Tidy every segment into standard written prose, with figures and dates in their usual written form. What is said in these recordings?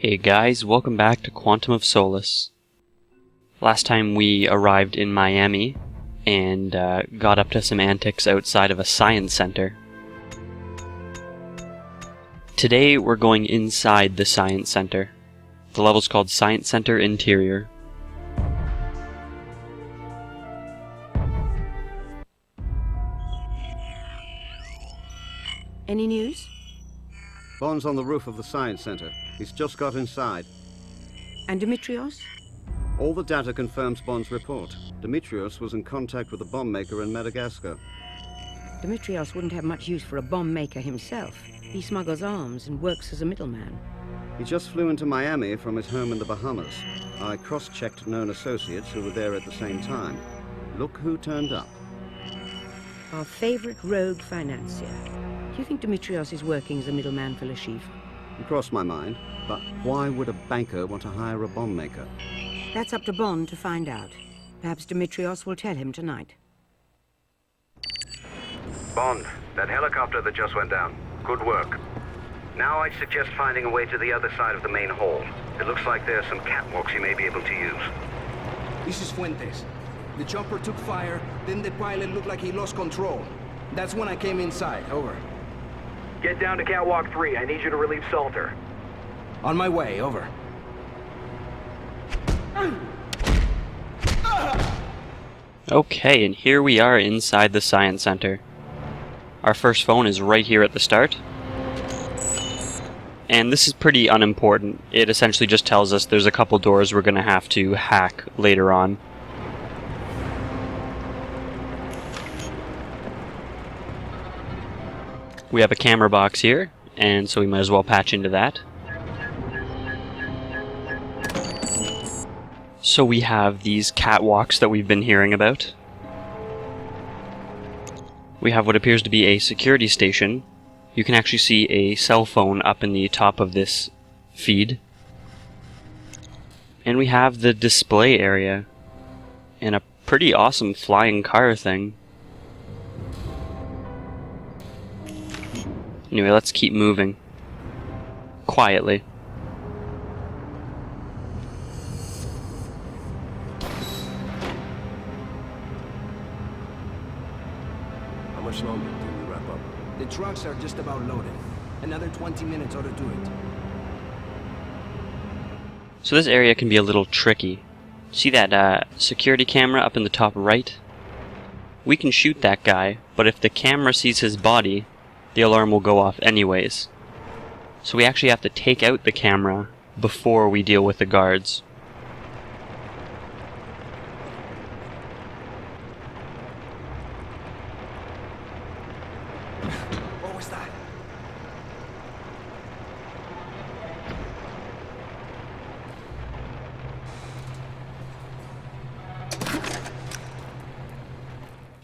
Hey guys, welcome back to Quantum of Solace. Last time we arrived in Miami and got up to some antics outside of a science center. Today we're going inside the science center. The level's called Science Center Interior. Any news? Bond's on the roof of the Science Center. He's just got inside. And Dimitrios? All the data confirms Bond's report. Dimitrios was in contact with a bomb maker in Madagascar. Dimitrios wouldn't have much use for a bomb maker himself. He smuggles arms and works as a middleman. He just flew into Miami from his home in the Bahamas. I cross-checked known associates who were there at the same time. Look who turned up. Our favorite rogue financier. Do you think Dimitrios is working as a middleman for Lashif? It crossed my mind, but why would a banker want to hire a bomb maker? That's up to Bond to find out. Perhaps Dimitrios will tell him tonight. Bond, that helicopter that just went down. Good work. Now I'd suggest finding a way to the other side of the main hall. It looks like there's some catwalks you may be able to use. This is Fuentes. The chopper took fire, then the pilot looked like he lost control. That's when I came inside. Over. Get down to catwalk 3. I need you to relieve Salter. On my way. Over. Okay, and here we are inside the science center. Our first phone is right here at the start. And this is pretty unimportant. It essentially just tells us there's a couple doors we're going to have to hack later on. We have a camera box here, and so we might as well patch into that. So we have these catwalks that we've been hearing about. We have what appears to be a security station. You can actually see a cell phone up in the top of this feed. And we have the display area, and a pretty awesome flying car thing. Anyway, let's keep moving. Quietly. How much longer do we wrap up? The trucks are just about loaded. Another 20 minutes ought to do it. So this area can be a little tricky. See that security camera up in the top right? We can shoot that guy, but if the camera sees his body, the alarm will go off anyways. So we actually have to take out the camera before we deal with the guards. What was that?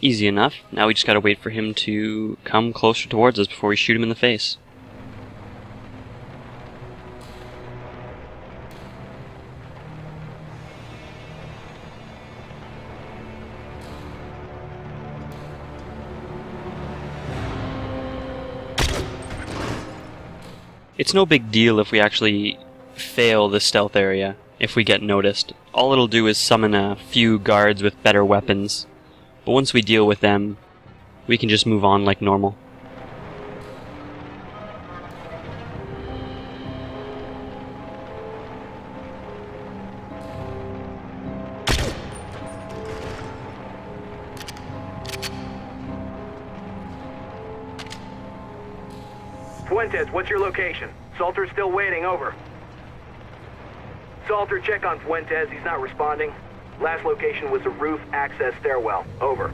Easy enough. Now we just gotta wait for him to come closer towards us before we shoot him in the face. It's no big deal if we actually fail the stealth area, if we get noticed. All it'll do is summon a few guards with better weapons. But once we deal with them, we can just move on like normal. Fuentes, what's your location? Salter's still waiting, over. Salter, check on Fuentes. He's not responding. Last location was a roof access stairwell. Over.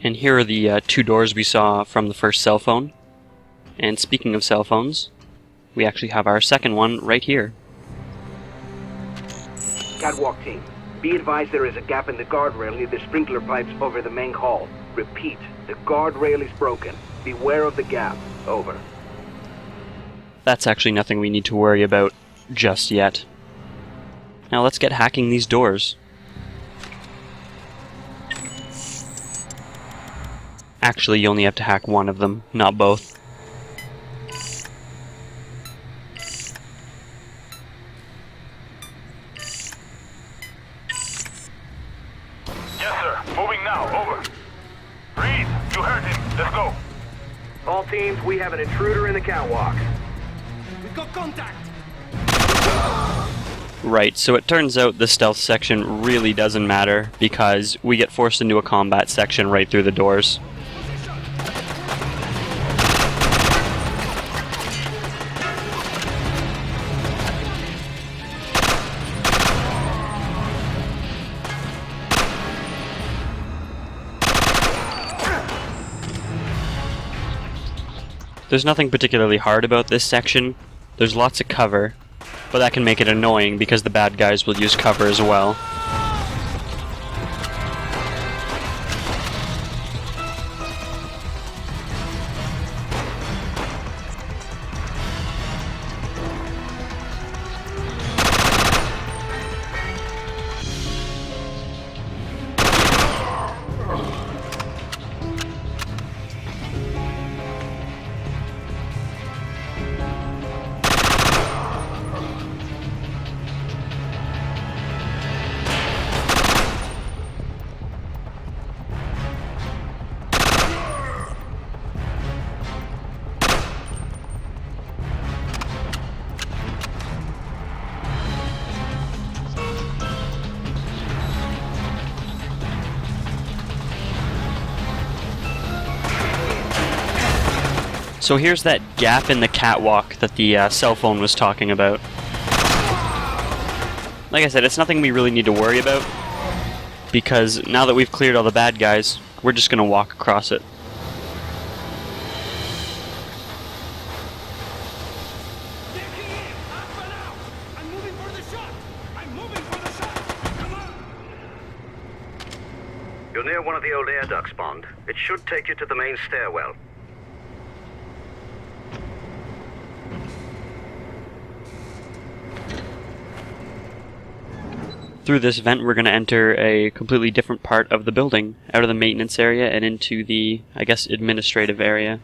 And here are the two doors we saw from the first cell phone. And speaking of cell phones, we actually have our second one right here. Catwalk team, be advised there is a gap in the guardrail near the sprinkler pipes over the main hall. Repeat, the guardrail is broken. Beware of the gap. Over. That's actually nothing we need to worry about just yet. Now let's get hacking these doors. Actually, you only have to hack one of them, not both. now, over. Reed, you heard him. Let's go. All teams, we have an intruder in the catwalk. We got contact! Right, so it turns out the stealth section really doesn't matter because we get forced into a combat section right through the doors. There's nothing particularly hard about this section. There's lots of cover, but that can make it annoying because the bad guys will use cover as well. So here's that gap in the catwalk that the cell phone was talking about. Like I said, it's nothing we really need to worry about, because now that we've cleared all the bad guys, we're just gonna walk across it. You're near one of the old air ducts, Bond. It should take you to the main stairwell. Through this vent, we're going to enter a completely different part of the building, out of the maintenance area and into the, I guess, administrative area.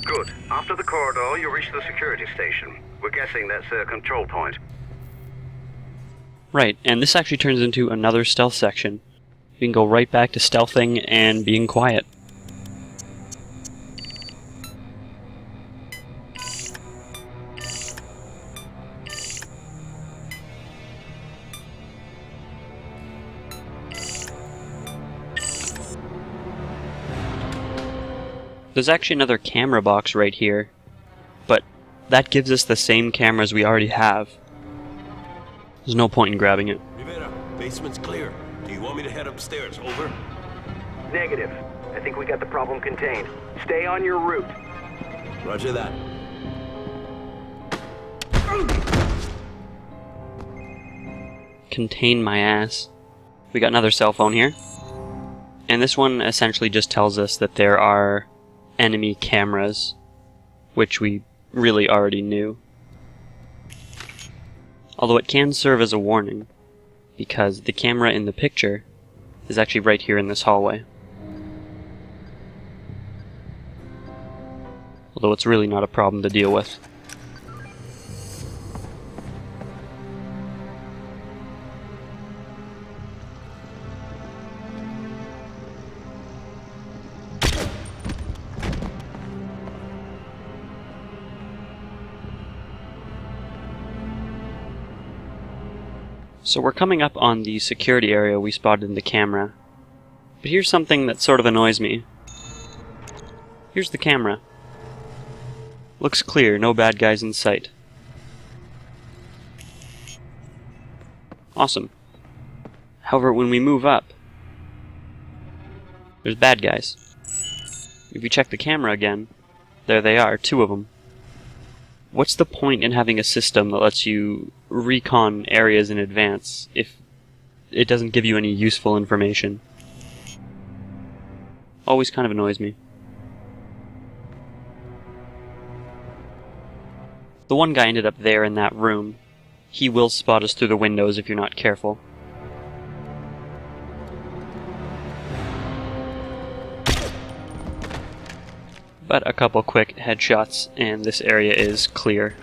Good. After the corridor, you reach the security station. We're guessing that's a control point. Right, and this actually turns into another stealth section. We can go right back to stealthing and being quiet. There's actually another camera box right here, but that gives us the same cameras we already have. There's no point in grabbing it. Rivera, basement's clear. Do you want me to head upstairs? Over. Negative. I think we got the problem contained. Stay on your route. Roger that. Contain my ass. We got another cell phone here. And this one essentially just tells us that there are enemy cameras, which we really already knew. Although it can serve as a warning, because the camera in the picture is actually right here in this hallway. Although it's really not a problem to deal with. So we're coming up on the security area we spotted in the camera. But here's something that sort of annoys me. Here's the camera. Looks clear, no bad guys in sight. Awesome. However, when we move up, there's bad guys. If you check the camera again, there they are, 2 of them. What's the point in having a system that lets you recon areas in advance if it doesn't give you any useful information? Always kind of annoys me. The one guy ended up there in that room. He will spot us through the windows if you're not careful. But a couple quick headshots and this area is clear.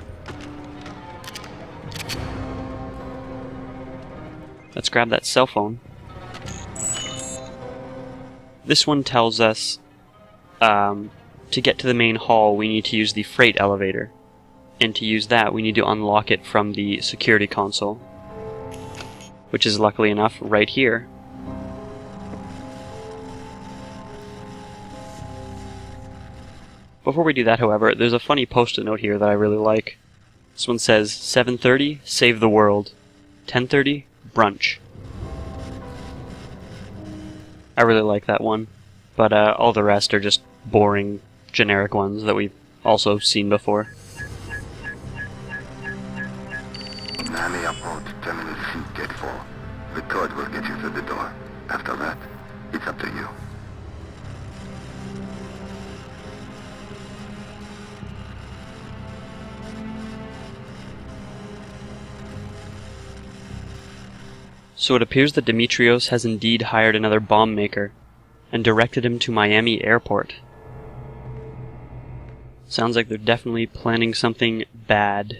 Let's grab that cell phone. This one tells us to get to the main hall we need to use the freight elevator. And to use that we need to unlock it from the security console. Which is luckily enough right here. Before we do that, however, there's a funny post-it note here that I really like. This one says, 7:30, save the world. 10:30, brunch. I really like that one, but all the rest are just boring, generic ones that we've also seen before. Miami Airport, Terminal C, Gate 4. The code will get you through the door. After that, it's up to you. So it appears that Demetrios has indeed hired another bomb maker, and directed him to Miami Airport. Sounds like they're definitely planning something bad.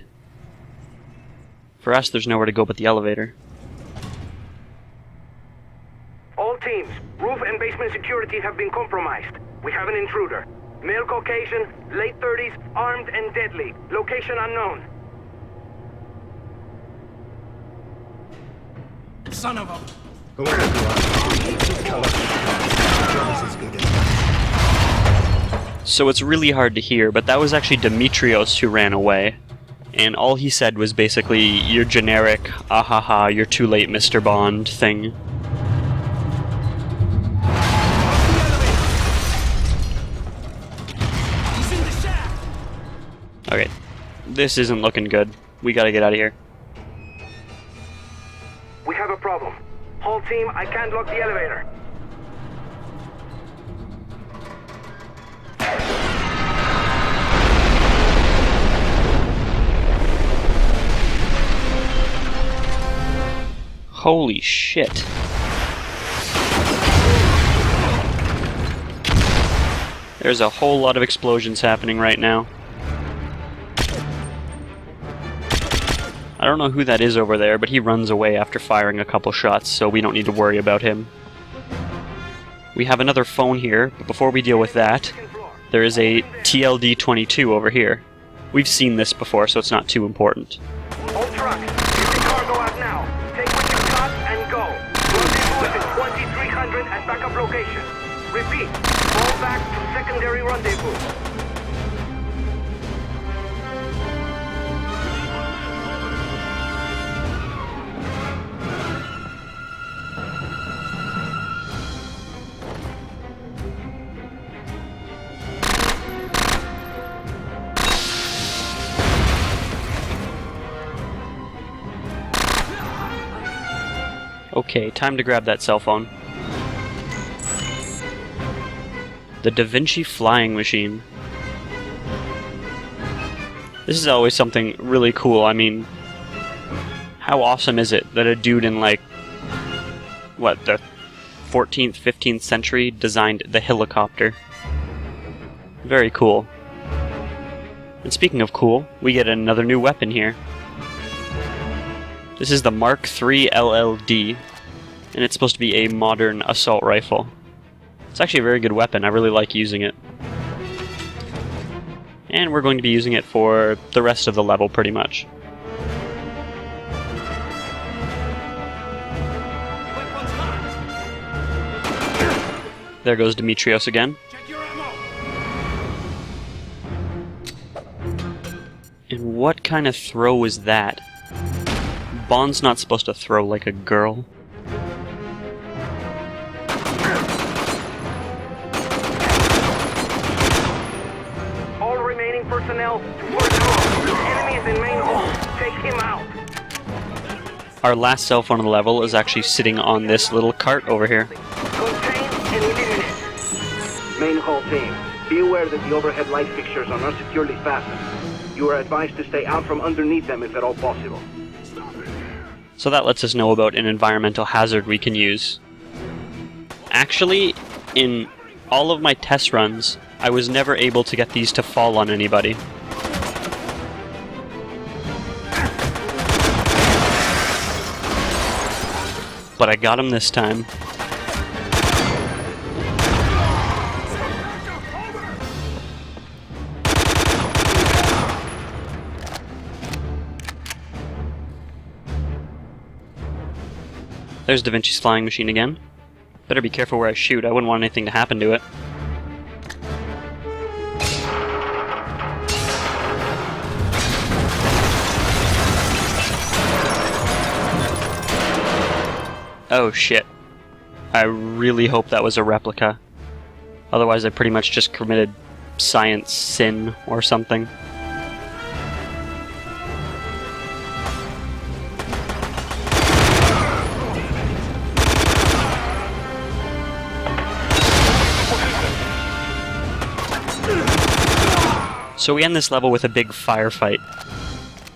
For us, there's nowhere to go but the elevator. All teams, roof and basement security have been compromised. We have an intruder. Male Caucasian, late 30s, armed and deadly. Location unknown. Son of a... So it's really hard to hear, but that was actually Demetrios who ran away. And all he said was basically your generic, ahaha, you're too late, Mr. Bond thing. Okay, this isn't looking good. We gotta get out of here. We have a problem. Whole team, I can't lock the elevator. Holy shit. There's a whole lot of explosions happening right now. I don't know who that is over there, but he runs away after firing a couple shots, so we don't need to worry about him. We have another phone here, but before we deal with that, there is a TLD-22 over here. We've seen this before, so it's not too important. All trucks, get the cargo out now. Take what you got and go. Rendezvous is at 2300 at backup location. Repeat, fall back to secondary rendezvous. Okay, time to grab that cell phone. The Da Vinci flying machine. This is always something really cool. I mean, how awesome is it that a dude in like, what, the 14th, 15th century designed the helicopter? Very cool. And speaking of cool, we get another new weapon here. This is the Mark III LLD, and it's supposed to be a modern assault rifle. It's actually a very good weapon, I really like using it. And we're going to be using it for the rest of the level, pretty much. There goes Demetrios again. And what kind of throw is that? Bond's not supposed to throw like a girl. All remaining personnel to first floor. Enemy is in main hall. Take him out. Our last cell phone on the level is actually sitting on this little cart over here. Contain and eliminate. Main hall team, be aware that the overhead light fixtures are not securely fastened. You are advised to stay out from underneath them if at all possible. So that lets us know about an environmental hazard we can use. Actually, in all of my test runs, I was never able to get these to fall on anybody. But I got him this time. There's Da Vinci's flying machine again. Better be careful where I shoot, I wouldn't want anything to happen to it. Oh shit. I really hope that was a replica. Otherwise I pretty much just committed science sin or something. So we end this level with a big firefight.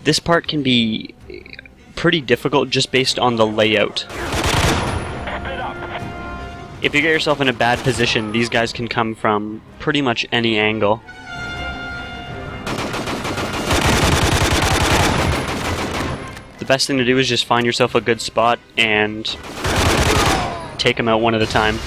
This part can be pretty difficult just based on the layout. If you get yourself in a bad position, these guys can come from pretty much any angle. The best thing to do is just find yourself a good spot and take them out one at a time.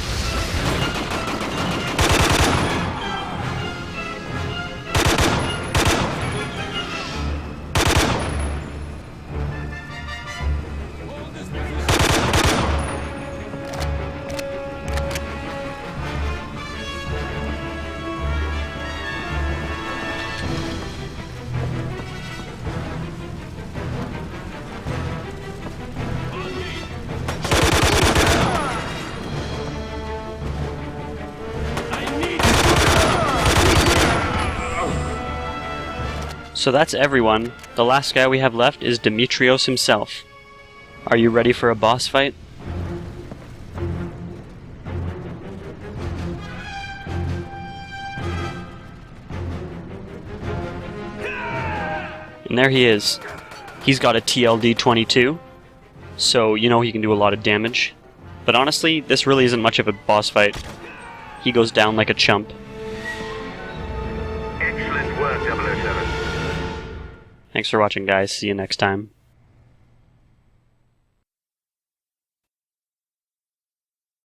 So that's everyone. The last guy we have left is Demetrios himself. Are you ready for a boss fight? And there he is. He's got a TLD-22, so you know he can do a lot of damage. But honestly, this really isn't much of a boss fight. He goes down like a chump. Excellent work, 007. Thanks for watching, guys. See you next time.